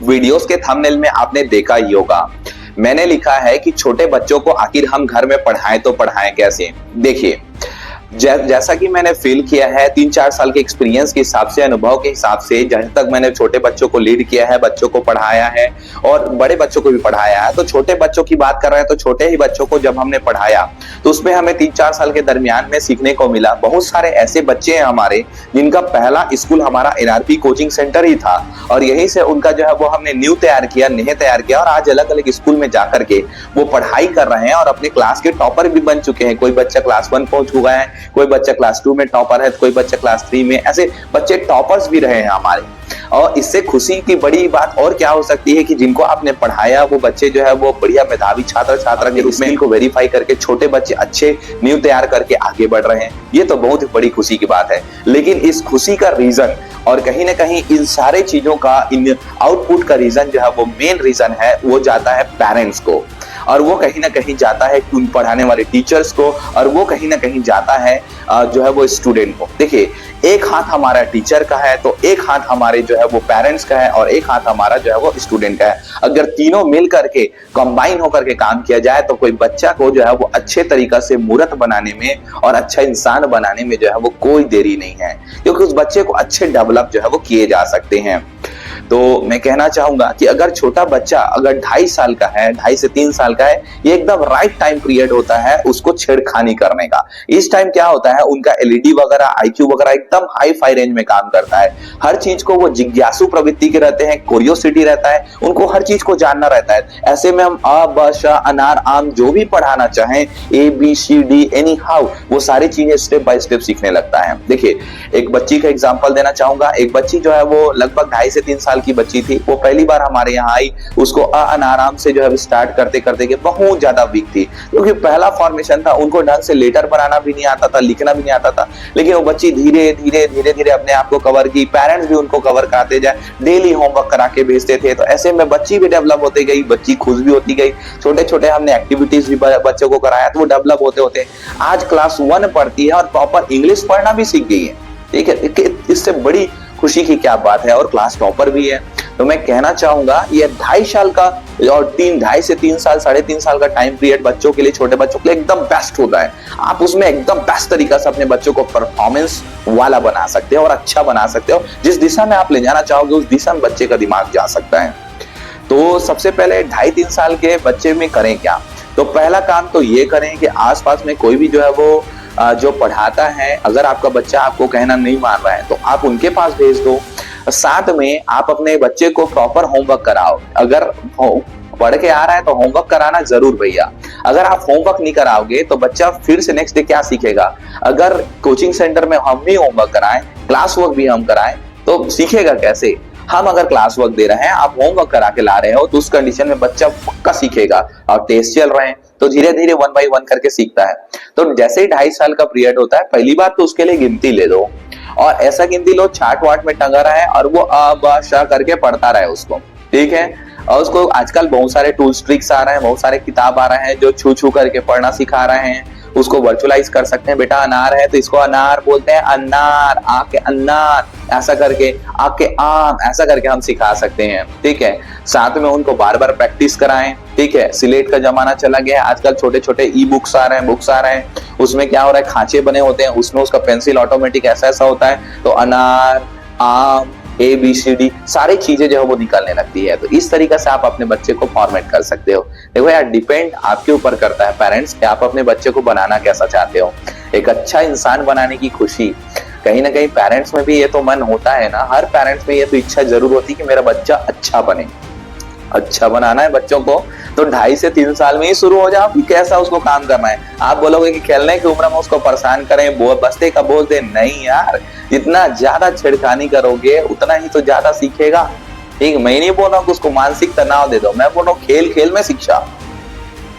Videos के thumbnail में आपने देखा ही होगा, मैंने लिखा है कि छोटे बच्चों को आखिर हम घर में पढ़ाएं तो पढ़ाएं कैसे। देखिए, जैसा कि मैंने फील किया है 3-4 साल के एक्सपीरियंस के हिसाब से, अनुभव के हिसाब से, जहां तक मैंने छोटे बच्चों को लीड किया है, बच्चों को पढ़ाया है और बड़े बच्चों को भी पढ़ाया है। तो छोटे बच्चों की बात कर रहे हैं, तो छोटे ही बच्चों को जब हमने पढ़ाया तो उसमें हमें 3-4 साल के दरमियान में सीखने को मिला। बहुत सारे ऐसे बच्चे हैं हमारे जिनका पहला स्कूल हमारा एनआरपी कोचिंग सेंटर ही था और यहीं से उनका जो है वो हमने न्यू तैयार किया, नेह तैयार किया और आज अलग अलग स्कूल में जाकर के वो पढ़ाई कर रहे हैं और अपने क्लास के टॉपर भी बन चुके हैं। कोई बच्चा क्लास 1 पहुंच चुका है, कोई बच्चा क्लास 2 में टॉपर है, कोई बच्चा क्लास 3 में, ऐसे बच्चे टॉपर्स भी रहे हैं हमारे। और इससे खुशी की बड़ी बात और क्या हो सकती है कि जिनको आपने पढ़ाया वो बच्चे जो है वो बढ़िया मेधावी छात्र छात्रा के रूप में इनको वेरीफाई करके छोटे बच्चे अच्छे न्यू तैयार करके आगे बढ़ रहे हैं। ये तो बहुत ही बड़ी खुशी की बात है। लेकिन इस खुशी का रीजन और कहीं ना कहीं इन सारे चीजों का, इन आउटपुट का रीजन जो है वो मेन रीजन है, वो जाता है पेरेंट्स को और वो कहीं ना कहीं जाता है उन पढ़ाने वाले टीचर्स को और वो कहीं ना कहीं जाता है जो है वो स्टूडेंट को। देखिए, एक हाथ हमारा टीचर का है तो एक हाथ हमारे जो है वो पेरेंट्स का है और एक हाथ हमारा जो है वो स्टूडेंट का है। अगर तीनों मिल करके कंबाइन होकर के काम किया जाए तो कोई बच्चा को जो है वो अच्छे तरीका से मूर्त बनाने में और अच्छा इंसान बनाने में जो है वो कोई देरी नहीं है, क्योंकि उस बच्चे को अच्छे डेवलप जो है वो किए जा सकते हैं। तो मैं कहना चाहूंगा कि अगर छोटा बच्चा अगर 2.5 साल का है, 2.5 से 3 साल का है, ये एकदम राइट टाइम पीरियड होता है उसको छेड़खानी करने का। इस टाइम क्या होता है, उनका एलईडी वगैरह, आईक्यू वगैरह एकदम हाई फाई रेंज में काम करता है। हर चीज को वो जिज्ञासु प्रवृत्ति के रहते हैं, क्यूरियोसिटी रहता है, उनको हर चीज को जानना रहता है। ऐसे में हम अ ब श अनार आम जो भी पढ़ाना चाहें, ABCD एनी हाउ, वो सारी चीजें स्टेप बाय स्टेप सीखने लगता है। देखिए, एक बच्ची का एग्जांपल देना चाहूंगा। एक बच्ची जो है वो लगभग 2.5 से 3 साल की बच्ची थी। वो पहली बार हमारे यहाँ आई, उसको अनाराम से जो है स्टार्ट करते करते के बहुत ज्यादा वीक थी, क्योंकि पहला फॉर्मेशन था। उनको ढंग से लेटर बनाना भी नहीं आता था, लिखना भी नहीं आता था। लेकिन वो बच्ची धीरे धीरे अपने आप को कवर की। पेरेंट्स भी उनको कवर कराते जाए, डेली होमवर्क करा के भेजते थे। तो ऐसे में बच्ची भी डेवलप होती गई, बच्ची खुश भी होती गई। छोटे छोटे हमने एक्टिविटीज भी बच्चों को कराया तो वो डेवलप होते होते आज क्लास 1 पढ़ती है और प्रॉपर इंग्लिश पढ़ना भी सीख गई है। ठीक है, इससे बड़ी खुशी की क्या बात है, और क्लास टॉपर भी है। तो मैं कहना चाहूंगा ये 2.5 साल का और 2.5 से 3 साल, 3.5 साल का टाइम पीरियड बच्चों के लिए, छोटे बच्चों के लिए एकदम बेस्ट होता है। आप उसमें एकदम बेस्ट तरीका से अपने बच्चों को परफॉर्मेंस वाला बना सकते हो और अच्छा बना सकते हो। जिस दिशा में आप ले जाना चाहोगे उस दिशा में बच्चे का दिमाग जा सकता है। तो सबसे पहले 2.5-3 साल के बच्चे में करें क्या, तो पहला काम तो ये करें कि आसपास में कोई भी जो है वो जो पढ़ाता है, अगर आपका बच्चा आपको कहना नहीं मान रहा है तो आप उनके पास भेज दो। साथ में आप अपने बच्चे को प्रॉपर होमवर्क कराओ। अगर पढ़ के आ रहा है तो होमवर्क कराना जरूर भैया। अगर आप होमवर्क नहीं कराओगे तो बच्चा फिर से नेक्स्ट डे क्या सीखेगा। अगर कोचिंग सेंटर में हम भी होमवर्क कराएं, क्लास वर्क भी हम कराएं, तो सीखेगा कैसे। हम अगर क्लास वर्क दे रहे हैं, आप होमवर्क करा के ला रहे हो, तो उस कंडीशन में बच्चा पक्का सीखेगा। और टेस्ट चल रहे हैं तो धीरे धीरे 1 by 1 करके सीखता है। तो जैसे ही 2.5 साल का पीरियड होता है, पहली बात तो उसके लिए गिनती ले दो और ऐसा गिनती लो चार्ट वाट में टंगा रहा है और वो अ ब श करके पढ़ता रहे उसको। ठीक है, और उसको आजकल बहुत सारे टूल्स ट्रिक्स आ रहे हैं, बहुत सारे किताब आ रहे हैं जो छू छू करके पढ़ना सिखा रहे हैं। उसको वर्चुअलाइज कर सकते हैं। बेटा अनार है तो इसको अनार बोलते हैं, अनार, आ के अनार ऐसा करके, आ के आम ऐसा करके हम सिखा सकते हैं। ठीक है, साथ में उनको बार बार प्रैक्टिस कराएं। ठीक है, सिलेट का जमाना चला गया है, आजकल छोटे छोटे ई बुक्स आ रहे हैं, बुक्स आ रहे हैं। उसमें क्या हो रहा है, खांचे बने होते हैं, उसमें उसका पेंसिल ऑटोमेटिक ऐसा ऐसा होता है, तो अनार, आम, ABCD सारी चीजें जो है वो निकलने लगती है। तो इस तरीके से आप अपने बच्चे को फॉर्मेट कर सकते हो। देखो यार, डिपेंड आपके ऊपर करता है पेरेंट्स कि आप अपने बच्चे को बनाना कैसा चाहते हो। एक अच्छा इंसान बनाने की खुशी कहीं ना कहीं पेरेंट्स में भी ये तो मन होता है ना, हर पेरेंट्स में ये तो इच्छा जरूर होती है कि मेरा बच्चा अच्छा बने। अच्छा बनाना है बच्चों को तो 2.5 से 3 साल में ही शुरू हो जाओ कि कैसा उसको काम करना है। आप बोलोगे कि खेलने की उम्र में उसको परेशान करें, बस्ते का बोल दे, नहीं यार, जितना ज्यादा छेड़खानी करोगे उतना ही तो ज्यादा सीखेगा। ठीक, मैं नहीं बोल रहा हूँ कि उसको मानसिक तनाव दे दो, मैं बोल रहा हूँ खेल खेल में शिक्षा।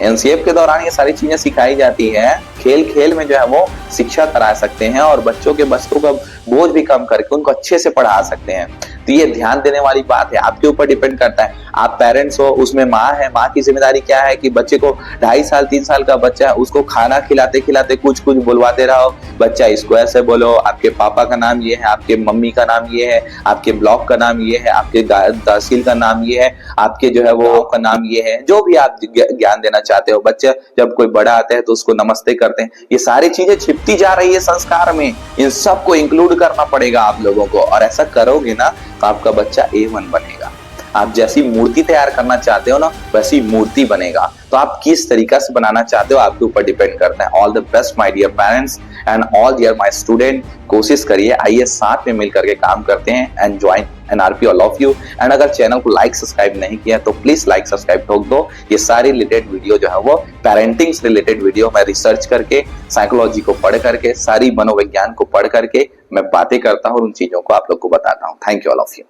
एनसीएफ के दौरान ये सारी चीजें सिखाई जाती है, खेल खेल में जो है वो शिक्षा करा सकते हैं और बच्चों का बोझ भी कम करके उनको अच्छे से पढ़ा सकते हैं। तो ये ध्यान देने वाली बात है, आपके ऊपर डिपेंड करता है। आप पेरेंट्स हो, उसमें माँ है, माँ की जिम्मेदारी क्या है कि बच्चे को 2.5 साल 3 साल का बच्चा है, उसको खाना खिलाते खिलाते कुछ कुछ बुलवाते रहो, बच्चा इसको ऐसे बोलो, आपके पापा का नाम ये है, आपके मम्मी का नाम ये है, आपके ब्लॉक का नाम ये है, आपके तहसील का नाम ये है, आपके जो है वो का नाम ये है, जो भी आप ज्ञान देना चाहते हो। बच्चा जब कोई बड़ा आता है तो उसको नमस्ते करते हैं। ये सारी चीजें छिपती जा रही है संस्कार में, इन सबको इंक्लूड करना पड़ेगा आप लोगों को, और ऐसा करोगे ना तो आपका बच्चा A1 बनेगा। आप जैसी मूर्ति तैयार करना चाहते हो ना, वैसी मूर्ति बनेगा। तो आप किस तरीका से बनाना चाहते हो आपके ऊपर डिपेंड करता है। All the best my dear parents and all dear my student. कोशिश करिए, आइए साथ में मिल करके काम करते हैं and join NRP all of you. And अगर चैनल को लाइक सब्सक्राइब नहीं किया तो प्लीज लाइक सब्सक्राइब ठोक दो। ये सारी रिलेटेड वीडियो जो है वो पेरेंटिंग से रिलेटेड वीडियो मैं रिसर्च करके, साइकोलॉजी को पढ़ करके, सारी मनोविज्ञान को पढ़ करके मैं बातें करता हूँ और उन चीजों को आप लोग को बताता हूँ। Thank you all of you.